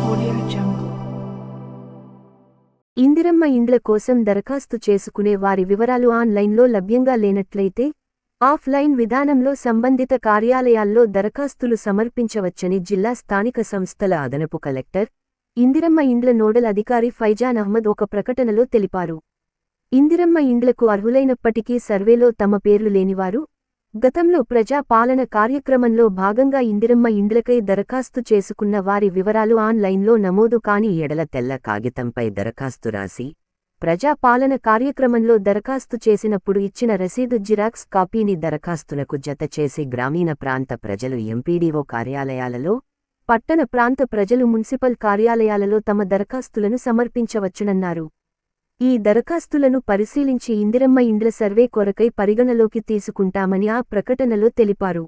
Audio Jungle. Indiramma ఇండ్ల కోసం దరఖాస్తు చేసుకునే వారి వివరాలు ఆన్లైన్లో లభ్యంగా లేనట్లయితే, ఆఫ్లైన్ విధానంలో సంబంధిత కార్యాలయాల్లో దరఖాస్తులు సమర్పించవచ్చని జిల్లా స్థానిక సంస్థల అదనపు కలెక్టర్, ఇందిరమ్మ ఇండ్ల నోడల్ అధికారి ఫైజాన్ అహ్మద్ ఒక ప్రకటనలో తెలిపారు. ఇందిరమ్మ ఇండ్లకు అర్హులైనప్పటికీ సర్వేలో తమ పేర్లు లేనివారు, గతంలో ప్రజా పాలన కార్యక్రమంలో భాగంగా ఇందిరమ్మ ఇండ్లకై దరఖాస్తు చేసుకున్న వారి వివరాలు ఆన్లైన్లో నమోదు కాని ఎడల తెల్ల కాగితంపై దరఖాస్తు రాసి, ప్రజా పాలన కార్యక్రమంలో దరఖాస్తు చేసినప్పుడు ఇచ్చిన రసీదు జిరాక్స్ కాపీని దరఖాస్తునకు జతచేసి గ్రామీణ ప్రాంత ప్రజలు ఎంపీడీఓ కార్యాలయాలలో, పట్టణ ప్రాంత ప్రజలు మున్సిపల్ కార్యాలయాలలో తమ దరఖాస్తులను సమర్పించవచ్చునన్నారు. ఈ దరఖాస్తులను పరిశీలించి ఇందిరమ్మ ఇండ్ల సర్వే కొరకై పరిగణలోకి తీసుకుంటామని ఆ ప్రకటనలో తెలిపారు.